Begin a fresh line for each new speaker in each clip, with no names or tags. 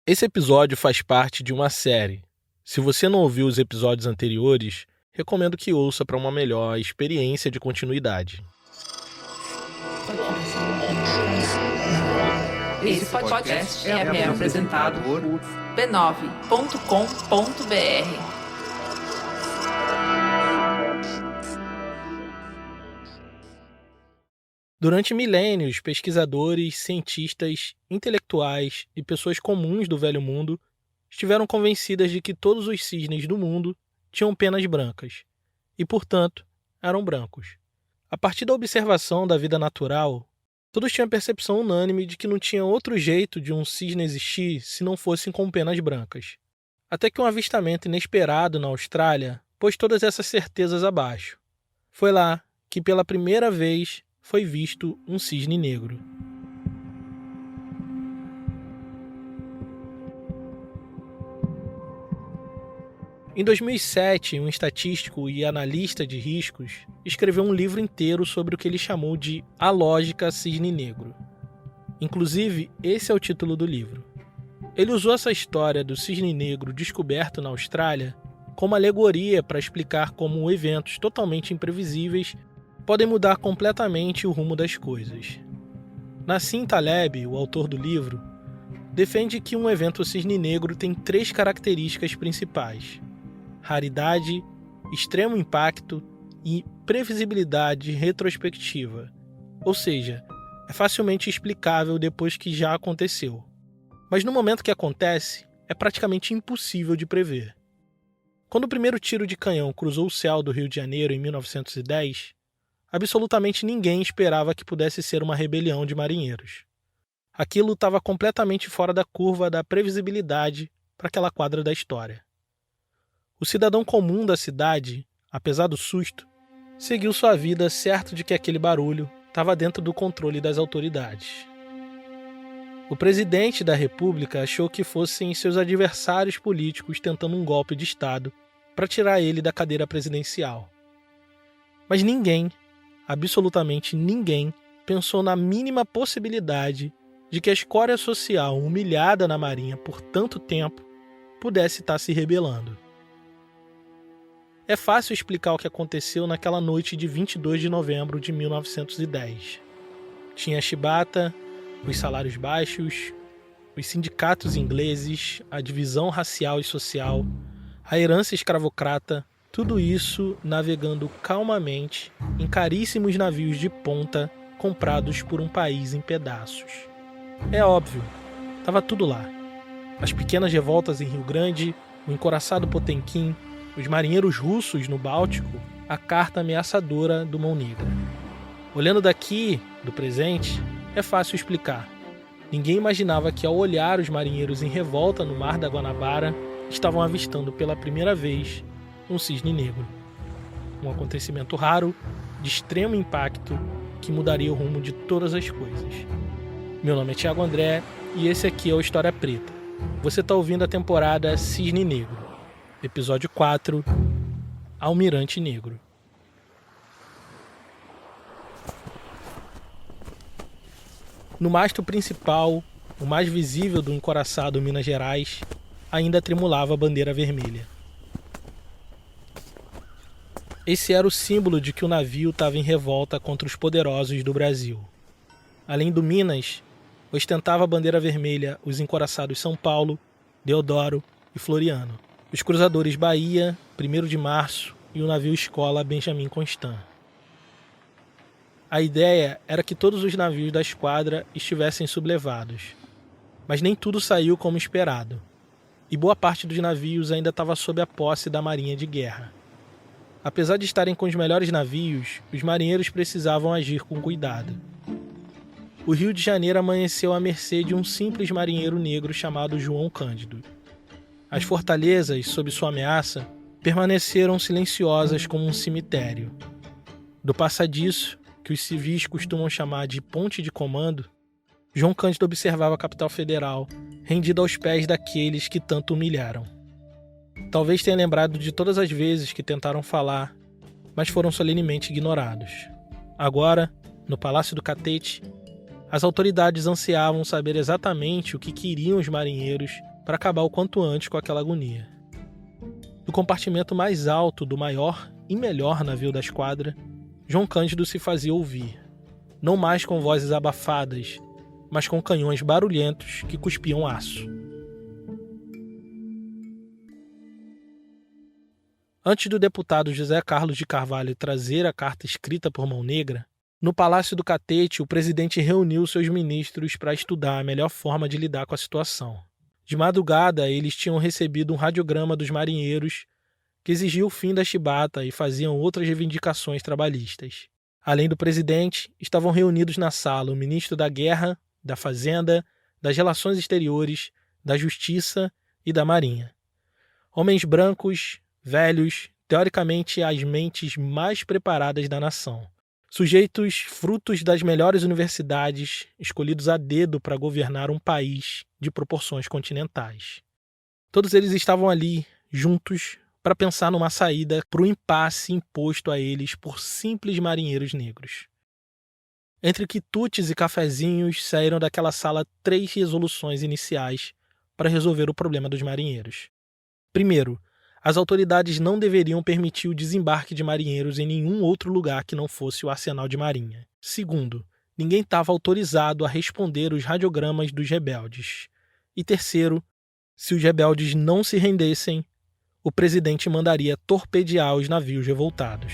Esse episódio faz parte de uma série. Se você não ouviu os episódios anteriores, recomendo que ouça para uma melhor experiência de continuidade.
Esse podcast é apresentado por b9.com.br.
Durante milênios, pesquisadores, cientistas, intelectuais e pessoas comuns do Velho Mundo estiveram convencidas de que todos os cisnes do mundo tinham penas brancas e, portanto, eram brancos. A partir da observação da vida natural, todos tinham a percepção unânime de que não tinha outro jeito de um cisne existir se não fossem com penas brancas. Até que um avistamento inesperado na Austrália pôs todas essas certezas abaixo. Foi lá que, pela primeira vez, foi visto um cisne negro. Em 2007, um estatístico e analista de riscos escreveu um livro inteiro sobre o que ele chamou de A Lógica Cisne Negro. Inclusive, esse é o título do livro. Ele usou essa história do cisne negro descoberto na Austrália como alegoria para explicar como eventos totalmente imprevisíveis podem mudar completamente o rumo das coisas. Nassim Taleb, o autor do livro, defende que um evento cisne negro tem 3 características principais: raridade, extremo impacto e previsibilidade retrospectiva, ou seja, é facilmente explicável depois que já aconteceu. Mas no momento que acontece, é praticamente impossível de prever. Quando o primeiro tiro de canhão cruzou o céu do Rio de Janeiro em 1910, absolutamente ninguém esperava que pudesse ser uma rebelião de marinheiros. Aquilo estava completamente fora da curva da previsibilidade para aquela quadra da história. O cidadão comum da cidade, apesar do susto, seguiu sua vida certo de que aquele barulho estava dentro do controle das autoridades. O presidente da República achou que fossem seus adversários políticos tentando um golpe de Estado para tirar ele da cadeira presidencial. Mas ninguém, absolutamente ninguém, pensou na mínima possibilidade de que a escória social humilhada na Marinha por tanto tempo pudesse estar se rebelando. É fácil explicar o que aconteceu naquela noite de 22 de novembro de 1910. Tinha chibata, os salários baixos, os sindicatos ingleses, a divisão racial e social, a herança escravocrata, tudo isso navegando calmamente em caríssimos navios de ponta comprados por um país em pedaços. É óbvio, estava tudo lá. As pequenas revoltas em Rio Grande, o encouraçado Potemkin, os marinheiros russos no Báltico, a carta ameaçadora do Mão Negra. Olhando daqui, do presente, é fácil explicar. Ninguém imaginava que ao olhar os marinheiros em revolta no Mar da Guanabara, estavam avistando pela primeira vez um cisne negro. Um acontecimento raro, de extremo impacto, que mudaria o rumo de todas as coisas. Meu nome é Thiago André e esse aqui é o História Preta. Você está ouvindo a temporada Cisne Negro, episódio 4, Almirante Negro. No mastro principal, o mais visível do encoraçado Minas Gerais, ainda tremulava a bandeira vermelha. Esse era o símbolo de que o navio estava em revolta contra os poderosos do Brasil. Além do Minas, ostentava a bandeira vermelha os encoraçados São Paulo, Deodoro e Floriano, os cruzadores Bahia, 1º de Março e o navio escola Benjamin Constant. A ideia era que todos os navios da esquadra estivessem sublevados, mas nem tudo saiu como esperado, e boa parte dos navios ainda estava sob a posse da Marinha de Guerra. Apesar de estarem com os melhores navios, os marinheiros precisavam agir com cuidado. O Rio de Janeiro amanheceu à mercê de um simples marinheiro negro chamado João Cândido. As fortalezas, sob sua ameaça, permaneceram silenciosas como um cemitério. Do passadiço, que os civis costumam chamar de ponte de comando, João Cândido observava a capital federal, rendida aos pés daqueles que tanto humilharam. Talvez tenha lembrado de todas as vezes que tentaram falar, mas foram solenemente ignorados. Agora, no Palácio do Catete, as autoridades ansiavam saber exatamente o que queriam os marinheiros para acabar o quanto antes com aquela agonia. Do compartimento mais alto do maior e melhor navio da esquadra, João Cândido se fazia ouvir, não mais com vozes abafadas, mas com canhões barulhentos que cuspiam aço. Antes do deputado José Carlos de Carvalho trazer a carta escrita por Mão Negra, no Palácio do Catete, o presidente reuniu seus ministros para estudar a melhor forma de lidar com a situação. De madrugada, eles tinham recebido um radiograma dos marinheiros que exigia o fim da chibata e faziam outras reivindicações trabalhistas. Além do presidente, estavam reunidos na sala o ministro da Guerra, da Fazenda, das Relações Exteriores, da Justiça e da Marinha. Homens brancos, velhos, teoricamente as mentes mais preparadas da nação. Sujeitos frutos das melhores universidades, escolhidos a dedo para governar um país de proporções continentais. Todos eles estavam ali, juntos, para pensar numa saída para o impasse imposto a eles por simples marinheiros negros. Entre quitutes e cafezinhos, saíram daquela sala 3 resoluções iniciais para resolver o problema dos marinheiros. Primeiro, as autoridades não deveriam permitir o desembarque de marinheiros em nenhum outro lugar que não fosse o arsenal de marinha. Segundo, ninguém estava autorizado a responder os radiogramas dos rebeldes. E terceiro, se os rebeldes não se rendessem, o presidente mandaria torpedear os navios revoltados.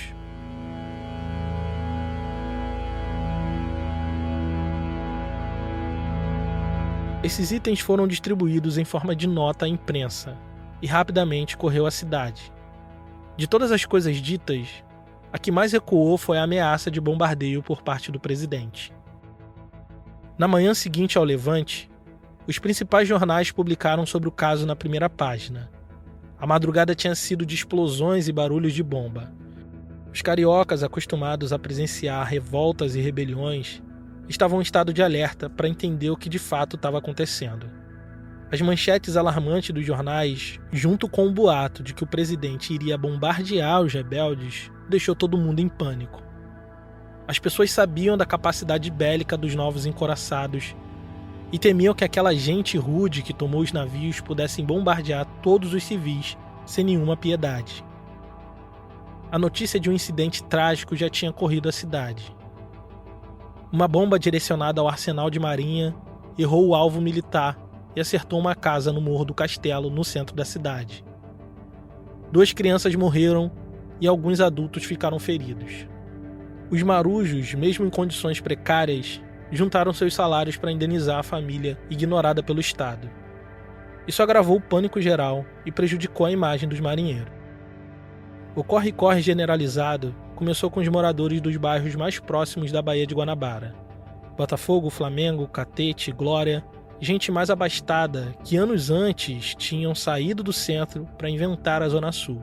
Esses itens foram distribuídos em forma de nota à imprensa e rapidamente correu à cidade. De todas as coisas ditas, a que mais ecoou foi a ameaça de bombardeio por parte do presidente. Na manhã seguinte ao levante, os principais jornais publicaram sobre o caso na primeira página. A madrugada tinha sido de explosões e barulhos de bomba. Os cariocas, acostumados a presenciar revoltas e rebeliões, estavam em estado de alerta para entender o que de fato estava acontecendo. As manchetes alarmantes dos jornais, junto com o boato de que o presidente iria bombardear os rebeldes, deixou todo mundo em pânico. As pessoas sabiam da capacidade bélica dos novos encouraçados e temiam que aquela gente rude que tomou os navios pudessem bombardear todos os civis sem nenhuma piedade. A notícia de um incidente trágico já tinha corrido a cidade. Uma bomba direcionada ao arsenal de marinha errou o alvo militar e acertou uma casa no Morro do Castelo, no centro da cidade. 2 crianças morreram e alguns adultos ficaram feridos. Os marujos, mesmo em condições precárias, juntaram seus salários para indenizar a família ignorada pelo Estado. Isso agravou o pânico geral e prejudicou a imagem dos marinheiros. O corre-corre generalizado começou com os moradores dos bairros mais próximos da Baía de Guanabara. Botafogo, Flamengo, Catete, Glória, gente mais abastada que anos antes tinham saído do centro para inventar a Zona Sul.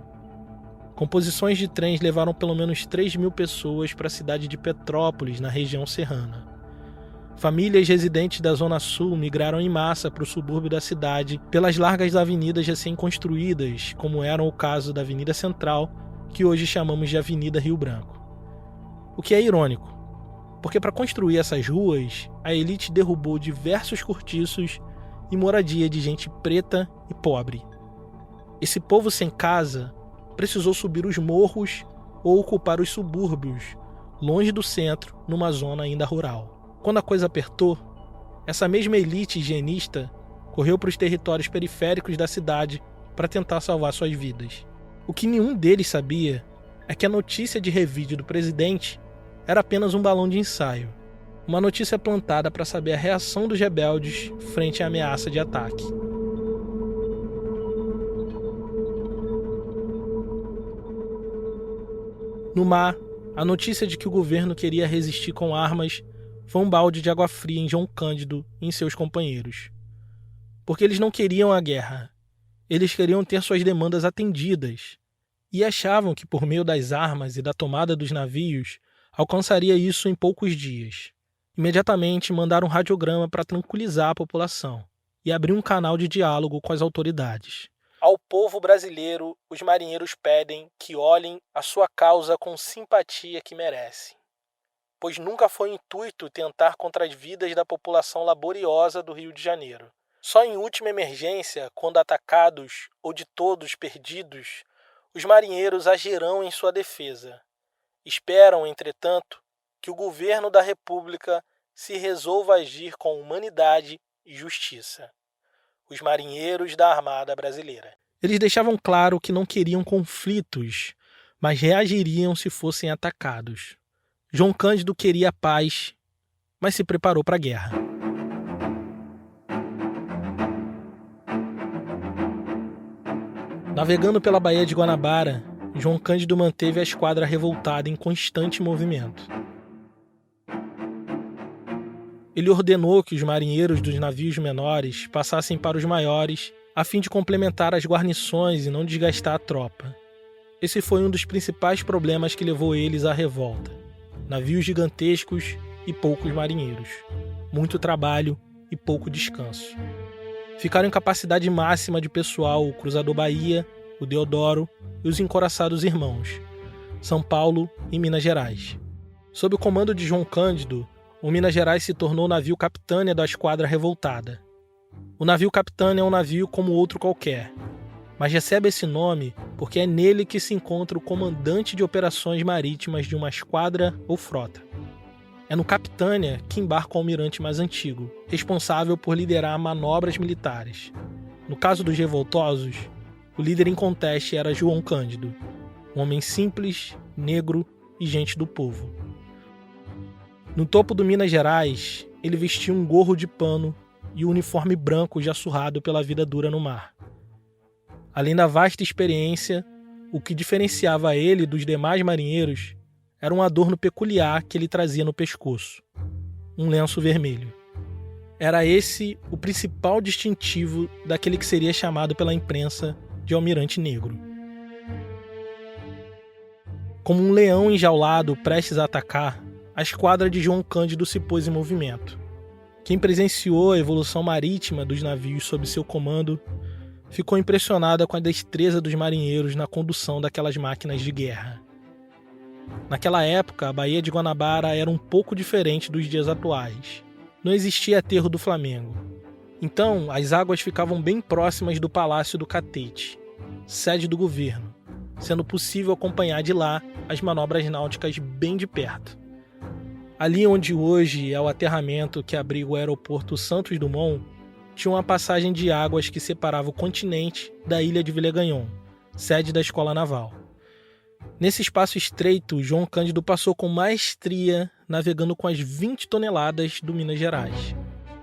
Composições de trens levaram pelo menos 3.000 pessoas para a cidade de Petrópolis, na região serrana. Famílias residentes da Zona Sul migraram em massa para o subúrbio da cidade pelas largas avenidas recém-construídas, como eram o caso da Avenida Central, que hoje chamamos de Avenida Rio Branco. O que é irônico, porque para construir essas ruas, a elite derrubou diversos cortiços e moradia de gente preta e pobre. Esse povo sem casa precisou subir os morros ou ocupar os subúrbios, longe do centro, numa zona ainda rural. Quando a coisa apertou, essa mesma elite higienista correu para os territórios periféricos da cidade para tentar salvar suas vidas. O que nenhum deles sabia é que a notícia de revide do presidente era apenas um balão de ensaio, uma notícia plantada para saber a reação dos rebeldes frente à ameaça de ataque. No mar, a notícia de que o governo queria resistir com armas foi um balde de água fria em João Cândido e em seus companheiros. Porque eles não queriam a guerra, eles queriam ter suas demandas atendidas e achavam que por meio das armas e da tomada dos navios alcançaria isso em poucos dias. Imediatamente mandaram um radiograma para tranquilizar a população e abrir um canal de diálogo com as autoridades. Ao povo brasileiro, os marinheiros pedem que olhem a sua causa com simpatia que merece, pois nunca foi intuito tentar contra as vidas da população laboriosa do Rio de Janeiro, Só em última emergência, quando atacados ou de todos perdidos, os marinheiros agirão em sua defesa. Esperam, entretanto, que o governo da República se resolva a agir com humanidade e justiça. Os marinheiros da Armada Brasileira. Eles deixavam claro que não queriam conflitos, mas reagiriam se fossem atacados. João Cândido queria paz, mas se preparou para a guerra. Navegando pela Baía de Guanabara, João Cândido manteve a esquadra revoltada em constante movimento. Ele ordenou que os marinheiros dos navios menores passassem para os maiores, a fim de complementar as guarnições e não desgastar a tropa. Esse foi um dos principais problemas que levou eles à revolta. Navios gigantescos e poucos marinheiros. Muito trabalho e pouco descanso. Ficaram em capacidade máxima de pessoal o Cruzador Bahia, o Deodoro e os encouraçados Irmãos, São Paulo e Minas Gerais. Sob o comando de João Cândido, o Minas Gerais se tornou o navio capitânia da esquadra revoltada. O navio capitânia é um navio como outro qualquer, mas recebe esse nome porque é nele que se encontra o comandante de operações marítimas de uma esquadra ou frota. É no capitânia que embarca o almirante mais antigo, responsável por liderar manobras militares. No caso dos revoltosos, o líder inconteste era João Cândido, um homem simples, negro e gente do povo. No topo do Minas Gerais, ele vestia um gorro de pano e um uniforme branco já surrado pela vida dura no mar. Além da vasta experiência, o que diferenciava ele dos demais marinheiros era um adorno peculiar que ele trazia no pescoço, um lenço vermelho. Era esse o principal distintivo daquele que seria chamado pela imprensa de Almirante Negro. Como um leão enjaulado prestes a atacar, a esquadra de João Cândido se pôs em movimento. Quem presenciou a evolução marítima dos navios sob seu comando ficou impressionada com a destreza dos marinheiros na condução daquelas máquinas de guerra. Naquela época, a Baía de Guanabara era um pouco diferente dos dias atuais. Não existia aterro do Flamengo. Então, as águas ficavam bem próximas do Palácio do Catete, sede do governo, sendo possível acompanhar de lá as manobras náuticas bem de perto. Ali onde hoje é o aterramento que abriga o aeroporto Santos Dumont, tinha uma passagem de águas que separava o continente da ilha de Villegagnon, sede da Escola Naval. Nesse espaço estreito, João Cândido passou com maestria, navegando com as 20 toneladas do Minas Gerais.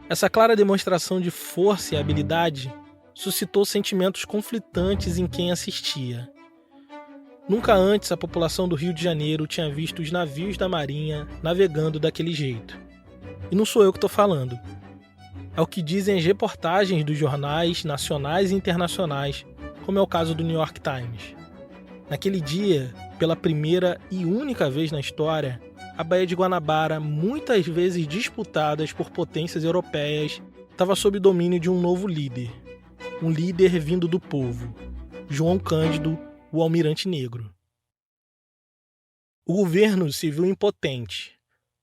Essa clara demonstração de força e habilidade suscitou sentimentos conflitantes em quem assistia. Nunca antes a população do Rio de Janeiro tinha visto os navios da Marinha navegando daquele jeito. E não sou eu que estou falando. É o que dizem as reportagens dos jornais nacionais e internacionais, como é o caso do New York Times. Naquele dia, pela primeira e única vez na história, a Baía de Guanabara, muitas vezes disputada por potências europeias, estava sob domínio de um novo líder. Um líder vindo do povo, João Cândido, o Almirante Negro. O governo se viu impotente.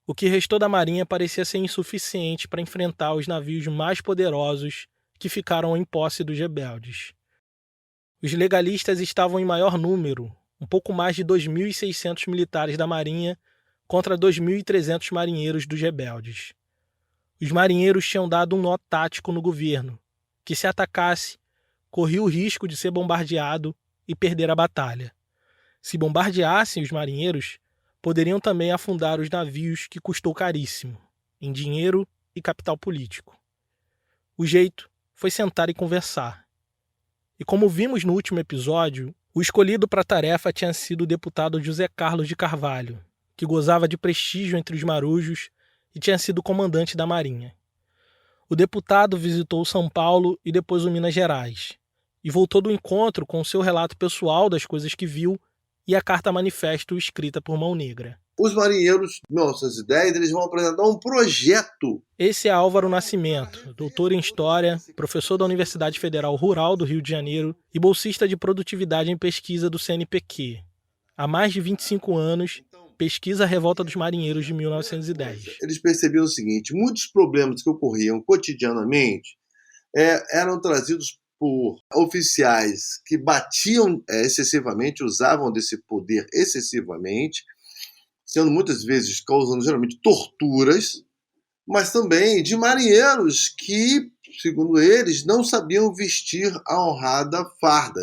O que restou da marinha parecia ser insuficiente para enfrentar os navios mais poderosos que ficaram em posse dos rebeldes. Os legalistas estavam em maior número, um pouco mais de 2.600 militares da marinha contra 2.300 marinheiros dos rebeldes. Os marinheiros tinham dado um nó tático no governo, que se atacasse, corria o risco de ser bombardeado e perder a batalha. Se bombardeassem os marinheiros, poderiam também afundar os navios, que custou caríssimo, em dinheiro e capital político. O jeito foi sentar e conversar. E como vimos no último episódio, o escolhido para a tarefa tinha sido o deputado José Carlos de Carvalho, que gozava de prestígio entre os marujos e tinha sido comandante da Marinha. O deputado visitou São Paulo e depois o Minas Gerais, e voltou do encontro com o seu relato pessoal das coisas que viu e a carta manifesto escrita por Mão Negra.
Os marinheiros, de 1910, eles vão apresentar um projeto.
Esse é Álvaro Nascimento, doutor em História, professor da Universidade Federal Rural do Rio de Janeiro e bolsista de produtividade em pesquisa do CNPq. Há mais de 25 anos, pesquisa a Revolta dos Marinheiros de 1910.
Eles perceberam o seguinte: muitos problemas que ocorriam cotidianamente eram trazidos por oficiais que batiam excessivamente, usavam desse poder excessivamente, sendo muitas vezes causando geralmente torturas, mas também de marinheiros que, segundo eles, não sabiam vestir a honrada farda.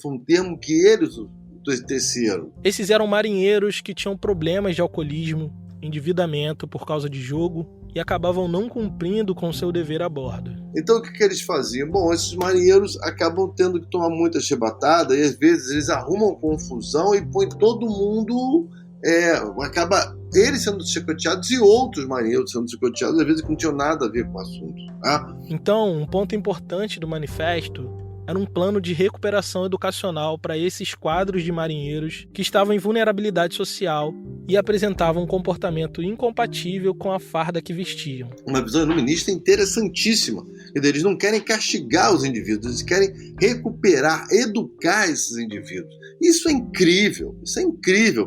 Foi um termo que eles teceram.
Esses eram marinheiros que tinham problemas de alcoolismo, endividamento por causa de jogo e acabavam não cumprindo com seu dever a bordo.
Então o que eles faziam? Bom, esses marinheiros acabam tendo que tomar muita chibatada e às vezes eles arrumam confusão e põem todo mundo... acaba eles sendo chicoteados e outros marinheiros sendo chicoteados, às vezes que não tinham nada a ver com o assunto. Tá?
Então, um ponto importante do manifesto era um plano de recuperação educacional para esses quadros de marinheiros que estavam em vulnerabilidade social e apresentavam um comportamento incompatível com a farda que vestiam.
Uma visão iluminista interessantíssima. Eles não querem castigar os indivíduos, eles querem recuperar, educar esses indivíduos. Isso é incrível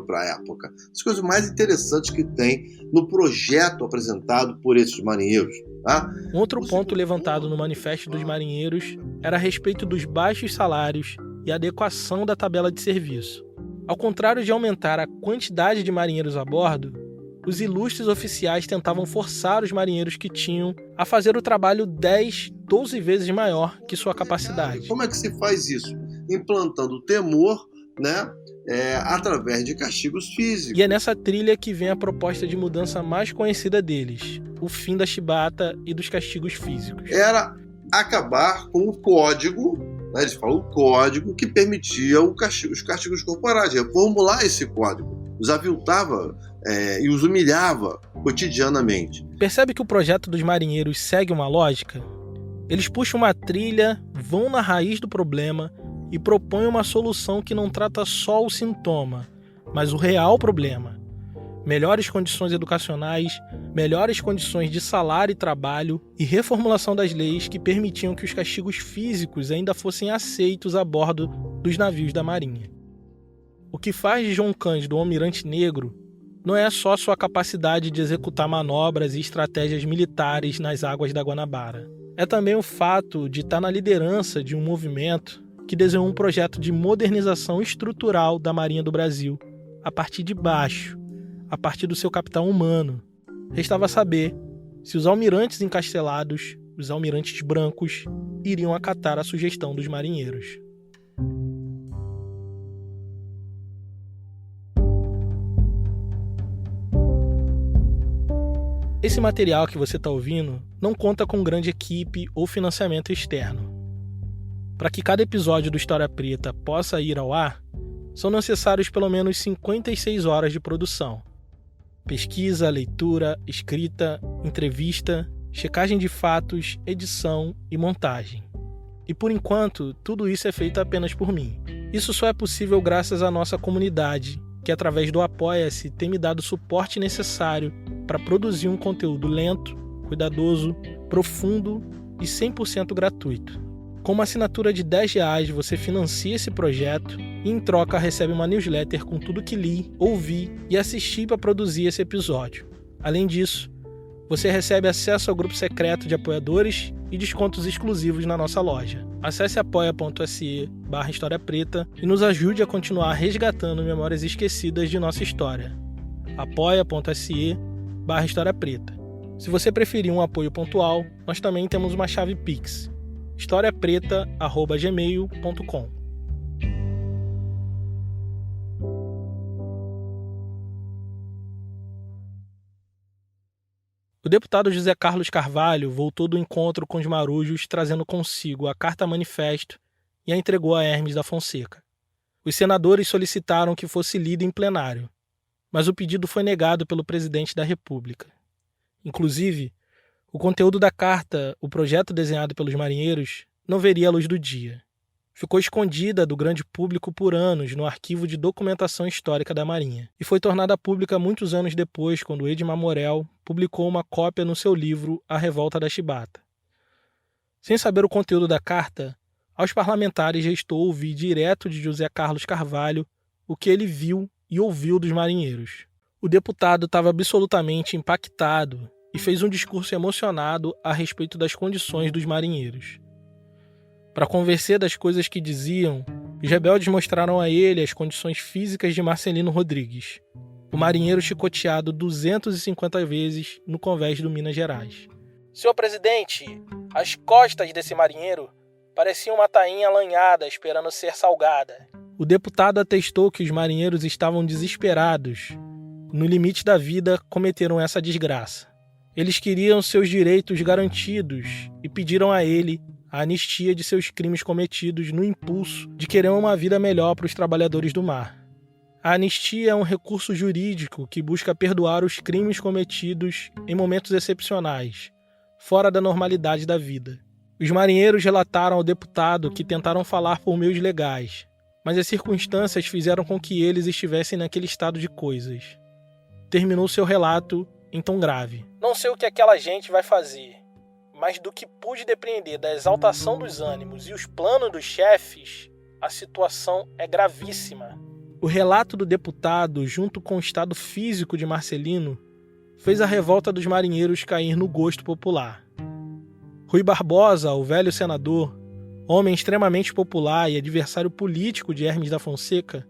para a época. As coisas mais interessantes que tem no projeto apresentado por esses marinheiros. Tá?
Um outro ponto levantado no Manifesto dos Marinheiros era a respeito dos baixos salários e a adequação da tabela de serviço. Ao contrário de aumentar a quantidade de marinheiros a bordo, os ilustres oficiais tentavam forçar os marinheiros que tinham a fazer o trabalho 10, 12 vezes maior que sua capacidade.
Como é que se faz isso? Implantando temor, através de castigos físicos.
E é nessa trilha que vem a proposta de mudança mais conhecida deles, o fim da chibata e dos castigos físicos.
Era acabar com o código, eles falam o código que permitia os castigos corporais, reformular esse código. Os aviltava e os humilhava cotidianamente.
Percebe que o projeto dos marinheiros segue uma lógica? Eles puxam uma trilha, vão na raiz do problema e propõem uma solução que não trata só o sintoma, mas o real problema. Melhores condições educacionais, melhores condições de salário e trabalho e reformulação das leis que permitiam que os castigos físicos ainda fossem aceitos a bordo dos navios da Marinha. O que faz de João Cândido um almirante negro não é só sua capacidade de executar manobras e estratégias militares nas águas da Guanabara. É também o fato de estar na liderança de um movimento que desenhou um projeto de modernização estrutural da Marinha do Brasil, a partir de baixo, a partir do seu capital humano. Restava saber se os almirantes encastelados, os almirantes brancos, iriam acatar a sugestão dos marinheiros. Esse material que você está ouvindo não conta com grande equipe ou financiamento externo. Para que cada episódio do História Preta possa ir ao ar, são necessários pelo menos 56 horas de produção. Pesquisa, leitura, escrita, entrevista, checagem de fatos, edição e montagem. E por enquanto, tudo isso é feito apenas por mim. Isso só é possível graças à nossa comunidade, que através do Apoia-se tem me dado o suporte necessário para produzir um conteúdo lento, cuidadoso, profundo e 100% gratuito. Com uma assinatura de R$10 você financia esse projeto e em troca recebe uma newsletter com tudo que li, ouvi e assisti para produzir esse episódio. Além disso, você recebe acesso ao grupo secreto de apoiadores e descontos exclusivos na nossa loja. Acesse apoia.se/História Preta e nos ajude a continuar resgatando memórias esquecidas de nossa história. apoia.se/História Preta. Se você preferir um apoio pontual, nós também temos uma chave Pix, historiapreta@gmail.com. O deputado José Carlos Carvalho voltou do encontro com os marujos trazendo consigo a carta manifesto e a entregou a Hermes da Fonseca. Os senadores solicitaram que fosse lida em plenário, mas o pedido foi negado pelo presidente da República. Inclusive, o conteúdo da carta, o projeto desenhado pelos marinheiros, não veria a luz do dia. Ficou escondida do grande público por anos no Arquivo de Documentação Histórica da Marinha e foi tornada pública muitos anos depois, quando Edmar Morel publicou uma cópia no seu livro A Revolta da Chibata. Sem saber o conteúdo da carta, aos parlamentares restou ouvir direto de José Carlos Carvalho o que ele viu e ouviu dos marinheiros. O deputado estava absolutamente impactado e fez um discurso emocionado a respeito das condições dos marinheiros. Para convencer das coisas que diziam, os rebeldes mostraram a ele as condições físicas de Marcelino Rodrigues, o marinheiro chicoteado 250 vezes no convés do Minas Gerais. Senhor presidente, as costas desse marinheiro pareciam uma tainha lanhada esperando ser salgada. O deputado atestou que os marinheiros estavam desesperados. No limite da vida, cometeram essa desgraça. Eles queriam seus direitos garantidos e pediram a ele a anistia de seus crimes cometidos no impulso de querer uma vida melhor para os trabalhadores do mar. A anistia é um recurso jurídico que busca perdoar os crimes cometidos em momentos excepcionais, fora da normalidade da vida. Os marinheiros relataram ao deputado que tentaram falar por meios legais, mas as circunstâncias fizeram com que eles estivessem naquele estado de coisas. Terminou seu relato em tom grave. Não sei o que aquela gente vai fazer, mas do que pude depreender da exaltação dos ânimos e os planos dos chefes, a situação é gravíssima. O relato do deputado, junto com o estado físico de Marcelino, fez a revolta dos marinheiros cair no gosto popular. Rui Barbosa, o velho senador, homem extremamente popular e adversário político de Hermes da Fonseca,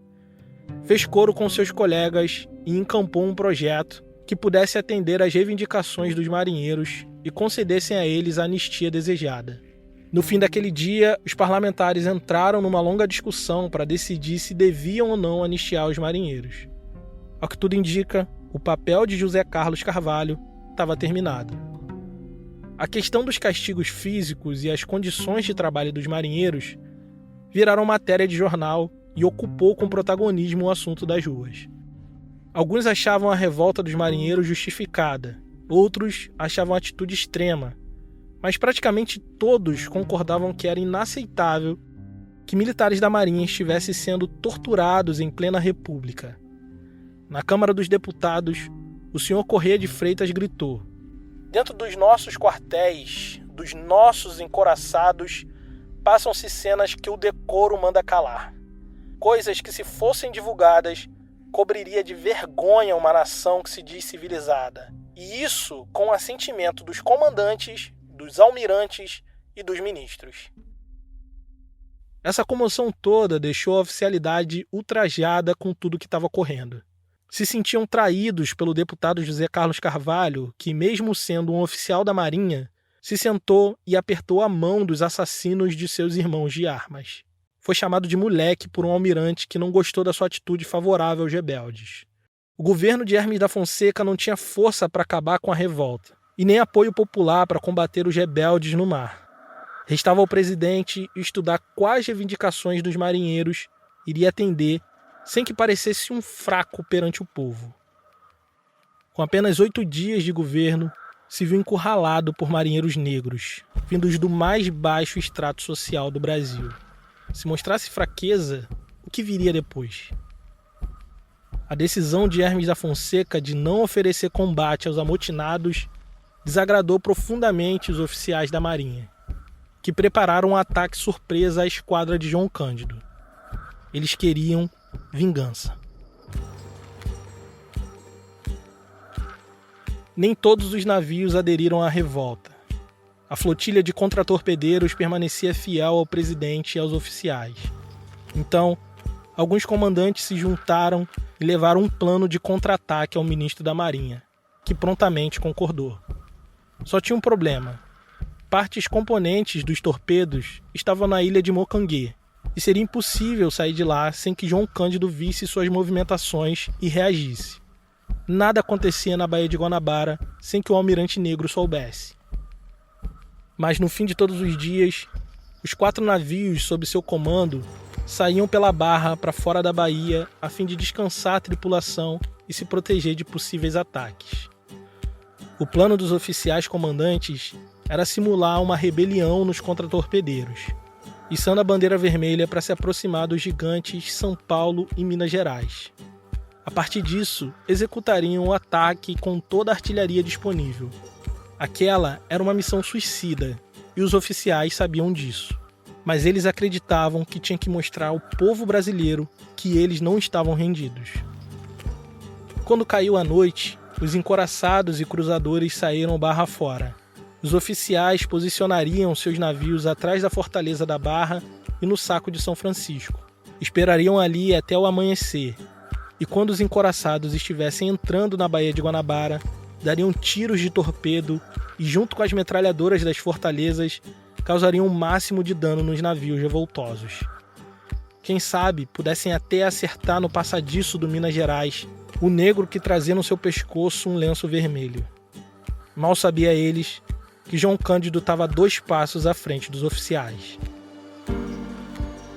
fez coro com seus colegas e encampou um projeto que pudesse atender às reivindicações dos marinheiros e concedessem a eles a anistia desejada. No fim daquele dia, os parlamentares entraram numa longa discussão para decidir se deviam ou não anistiar os marinheiros. Ao que tudo indica, o papel de José Carlos Carvalho estava terminado. A questão dos castigos físicos e as condições de trabalho dos marinheiros viraram matéria de jornal e ocupou com protagonismo o assunto das ruas. Alguns achavam a revolta dos marinheiros justificada, outros achavam a atitude extrema, mas praticamente todos concordavam que era inaceitável que militares da Marinha estivessem sendo torturados em plena república. Na Câmara dos Deputados, o senhor Corrêa de Freitas gritou: "Dentro dos nossos quartéis, dos nossos encouraçados, passam-se cenas que o decoro manda calar. Coisas que, se fossem divulgadas, cobriria de vergonha uma nação que se diz civilizada. E isso com o assentimento dos comandantes, dos almirantes e dos ministros." Essa comoção toda deixou a oficialidade ultrajada com tudo que estava ocorrendo. Se sentiam traídos pelo deputado José Carlos Carvalho, que, mesmo sendo um oficial da Marinha, se sentou e apertou a mão dos assassinos de seus irmãos de armas. Foi chamado de moleque por um almirante que não gostou da sua atitude favorável aos rebeldes. O governo de Hermes da Fonseca não tinha força para acabar com a revolta, e nem apoio popular para combater os rebeldes no mar. Restava ao presidente estudar quais reivindicações dos marinheiros iria atender sem que parecesse um fraco perante o povo. Com apenas 8 dias de governo, se viu encurralado por marinheiros negros, vindos do mais baixo extrato social do Brasil. Se mostrasse fraqueza, o que viria depois? A decisão de Hermes da Fonseca de não oferecer combate aos amotinados desagradou profundamente os oficiais da Marinha, que prepararam um ataque surpresa à esquadra de João Cândido. Eles queriam vingança. Nem todos os navios aderiram à revolta. A flotilha de contratorpedeiros permanecia fiel ao presidente e aos oficiais. Então, alguns comandantes se juntaram e levaram um plano de contra-ataque ao ministro da Marinha, que prontamente concordou. Só tinha um problema. Partes componentes dos torpedos estavam na ilha de Mocanguê, e seria impossível sair de lá sem que João Cândido visse suas movimentações e reagisse. Nada acontecia na Baía de Guanabara sem que o almirante negro soubesse. Mas no fim de todos os dias, os 4 navios sob seu comando saíam pela barra para fora da baía a fim de descansar a tripulação e se proteger de possíveis ataques. O plano dos oficiais comandantes era simular uma rebelião nos contratorpedeiros, içando a bandeira vermelha para se aproximar dos gigantes São Paulo e Minas Gerais. A partir disso, executariam o ataque com toda a artilharia disponível. Aquela era uma missão suicida, e os oficiais sabiam disso. Mas eles acreditavam que tinha que mostrar ao povo brasileiro que eles não estavam rendidos. Quando caiu a noite, os encouraçados e cruzadores saíram barra fora. Os oficiais posicionariam seus navios atrás da Fortaleza da Barra e no Saco de São Francisco. Esperariam ali até o amanhecer, e quando os encouraçados estivessem entrando na Baía de Guanabara, dariam tiros de torpedo e, junto com as metralhadoras das fortalezas, causariam o máximo de dano nos navios revoltosos. Quem sabe pudessem até acertar no passadiço do Minas Gerais o negro que trazia no seu pescoço um lenço vermelho. Mal sabia eles que João Cândido estava 2 passos à frente dos oficiais.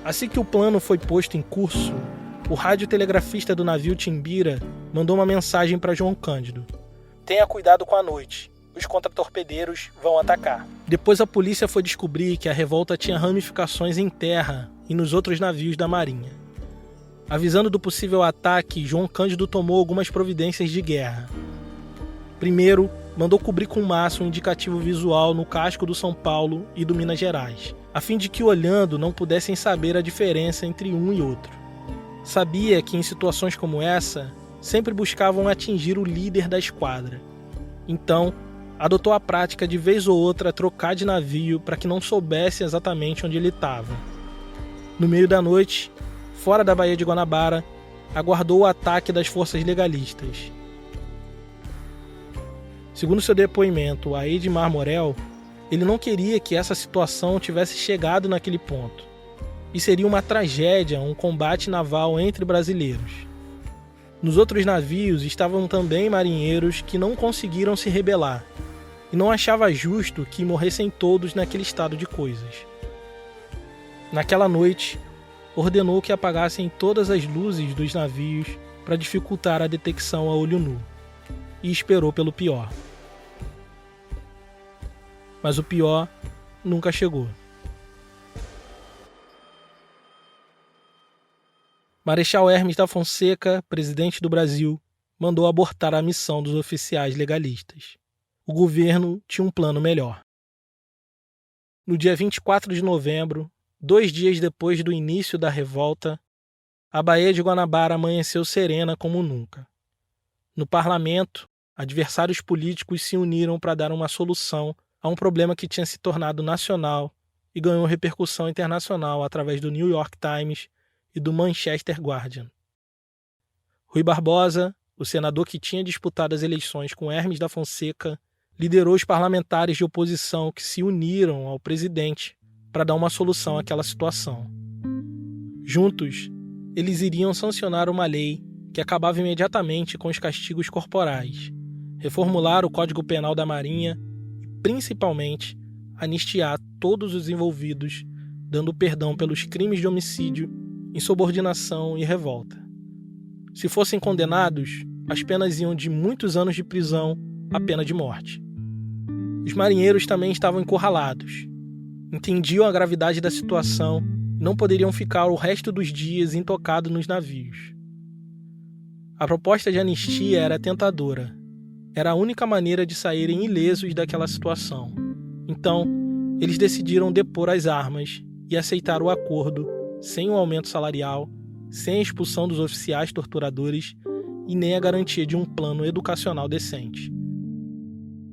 Assim que o plano foi posto em curso, o radiotelegrafista do navio Timbira mandou uma mensagem para João Cândido: "Tenha cuidado com a noite, os contratorpedeiros vão atacar." Depois a polícia foi descobrir que a revolta tinha ramificações em terra e nos outros navios da marinha. Avisando do possível ataque, João Cândido tomou algumas providências de guerra. Primeiro, mandou cobrir com massa um indicativo visual no casco do São Paulo e do Minas Gerais, a fim de que, olhando, não pudessem saber a diferença entre um e outro. Sabia que em situações como essa, sempre buscavam atingir o líder da esquadra. Então, adotou a prática de vez ou outra trocar de navio para que não soubesse exatamente onde ele estava. No meio da noite, fora da Baía de Guanabara, aguardou o ataque das forças legalistas. Segundo seu depoimento a Edmar Morel, ele não queria que essa situação tivesse chegado naquele ponto. E seria uma tragédia um combate naval entre brasileiros. Nos outros navios estavam também marinheiros que não conseguiram se rebelar, e não achava justo que morressem todos naquele estado de coisas. Naquela noite, ordenou que apagassem todas as luzes dos navios para dificultar a detecção a olho nu, e esperou pelo pior. Mas o pior nunca chegou. Marechal Hermes da Fonseca, presidente do Brasil, mandou abortar a missão dos oficiais legalistas. O governo tinha um plano melhor. No dia 24 de novembro, 2 dias depois do início da revolta, a Baía de Guanabara amanheceu serena como nunca. No parlamento, adversários políticos se uniram para dar uma solução a um problema que tinha se tornado nacional e ganhou repercussão internacional através do New York Times e do Manchester Guardian. Rui Barbosa, o senador que tinha disputado as eleições com Hermes da Fonseca, liderou os parlamentares de oposição que se uniram ao presidente para dar uma solução àquela situação. Juntos, eles iriam sancionar uma lei que acabava imediatamente com os castigos corporais, reformular o Código Penal da Marinha e, principalmente, anistiar todos os envolvidos, dando perdão pelos crimes de homicídio, insubordinação e revolta. Se fossem condenados, as penas iam de muitos anos de prisão à pena de morte. Os marinheiros também estavam encurralados. Entendiam a gravidade da situação e não poderiam ficar o resto dos dias intocados nos navios. A proposta de anistia era tentadora. Era a única maneira de saírem ilesos daquela situação. Então, eles decidiram depor as armas e aceitar o acordo sem um aumento salarial, sem a expulsão dos oficiais torturadores e nem a garantia de um plano educacional decente.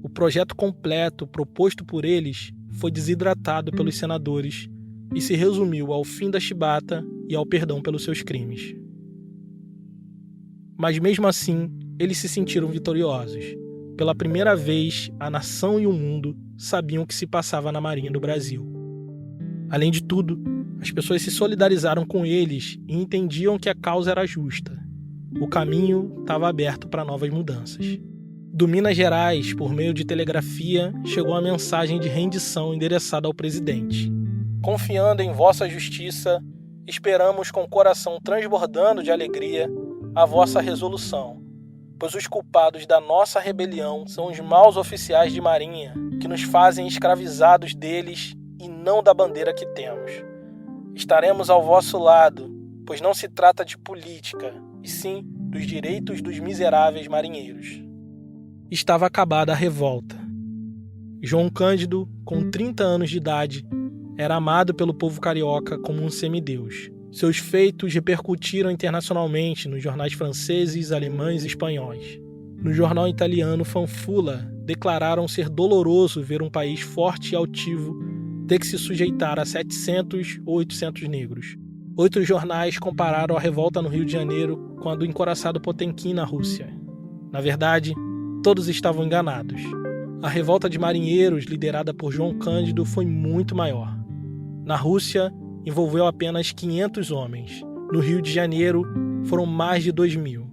O projeto completo proposto por eles foi desidratado pelos senadores e se resumiu ao fim da chibata e ao perdão pelos seus crimes. Mas mesmo assim, eles se sentiram vitoriosos. Pela primeira vez, a nação e o mundo sabiam o que se passava na Marinha do Brasil. Além de tudo, as pessoas se solidarizaram com eles e entendiam que a causa era justa. O caminho estava aberto para novas mudanças. Do Minas Gerais, por meio de telegrafia, chegou a mensagem de rendição endereçada ao presidente. Confiando em vossa justiça, esperamos com o coração transbordando de alegria a vossa resolução, pois os culpados da nossa rebelião são os maus oficiais de marinha, que nos fazem escravizados deles e não da bandeira que temos. Estaremos ao vosso lado, pois não se trata de política, e sim dos direitos dos miseráveis marinheiros. Estava acabada a revolta. João Cândido, com 30 anos de idade, era amado pelo povo carioca como um semideus. Seus feitos repercutiram internacionalmente nos jornais franceses, alemães e espanhóis. No jornal italiano Fanfula, declararam ser doloroso ver um país forte e altivo ter que se sujeitar a 700 ou 800 negros. 8 jornais compararam a revolta no Rio de Janeiro com a do encouraçado Potemkin na Rússia. Na verdade, todos estavam enganados. A revolta de marinheiros, liderada por João Cândido, foi muito maior. Na Rússia, envolveu apenas 500 homens. No Rio de Janeiro, foram mais de 2.000.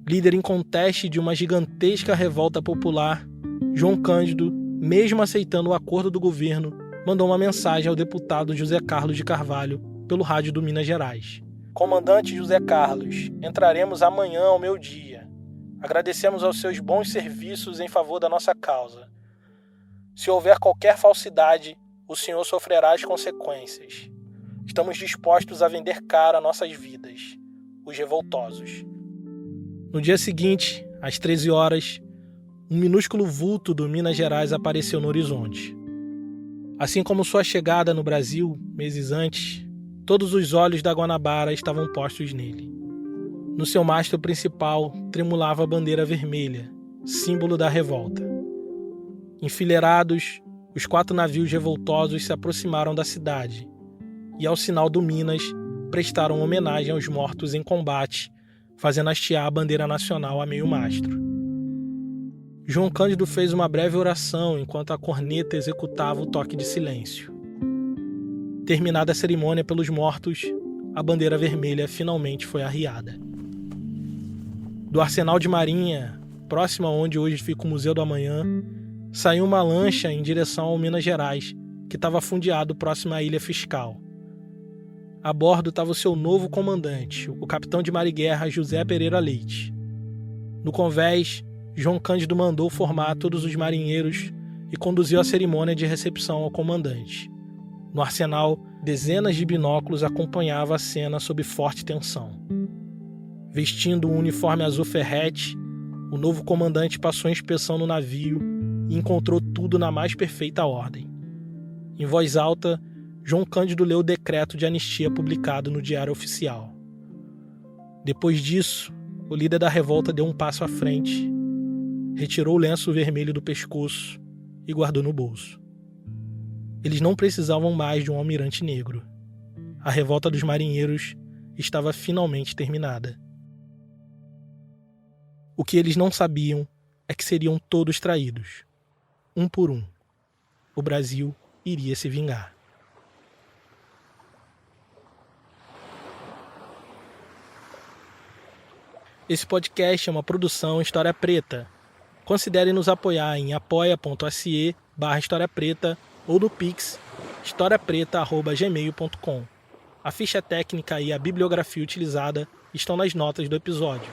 Líder inconteste de uma gigantesca revolta popular, João Cândido, mesmo aceitando o acordo do governo, mandou uma mensagem ao deputado José Carlos de Carvalho pelo rádio do Minas Gerais. Comandante José Carlos, entraremos amanhã ao meio-dia. Agradecemos aos seus bons serviços em favor da nossa causa. Se houver qualquer falsidade, o senhor sofrerá as consequências. Estamos dispostos a vender caro nossas vidas, os revoltosos. No dia seguinte, às 13 horas, um minúsculo vulto do Minas Gerais apareceu no horizonte. Assim como sua chegada no Brasil, meses antes, todos os olhos da Guanabara estavam postos nele. No seu mastro principal tremulava a bandeira vermelha, símbolo da revolta. Enfileirados, os 4 navios revoltosos se aproximaram da cidade e, ao sinal do Minas, prestaram homenagem aos mortos em combate, fazendo hastear a bandeira nacional a meio mastro. João Cândido fez uma breve oração enquanto a corneta executava o toque de silêncio. Terminada a cerimônia pelos mortos, a bandeira vermelha finalmente foi arriada. Do arsenal de marinha, próximo a onde hoje fica o Museu do Amanhã, saiu uma lancha em direção ao Minas Gerais, que estava afundeado próximo à Ilha Fiscal. A bordo estava o seu novo comandante, o capitão de mar e guerra José Pereira Leite. No convés, João Cândido mandou formar todos os marinheiros e conduziu a cerimônia de recepção ao comandante. No arsenal, dezenas de binóculos acompanhavam a cena sob forte tensão. Vestindo um uniforme azul ferrete, o novo comandante passou a inspeção no navio e encontrou tudo na mais perfeita ordem. Em voz alta, João Cândido leu o decreto de anistia publicado no Diário Oficial. Depois disso, o líder da revolta deu um passo à frente, retirou o lenço vermelho do pescoço e guardou no bolso. Eles não precisavam mais de um almirante negro. A revolta dos marinheiros estava finalmente terminada. O que eles não sabiam é que seriam todos traídos, um por um. O Brasil iria se vingar. Esse podcast é uma produção História Preta. Considere nos apoiar em apoia.se/História Preta ou no Pix historiapreta@gmail.com. A ficha técnica e a bibliografia utilizada estão nas notas do episódio.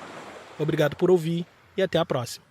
Obrigado por ouvir e até a próxima.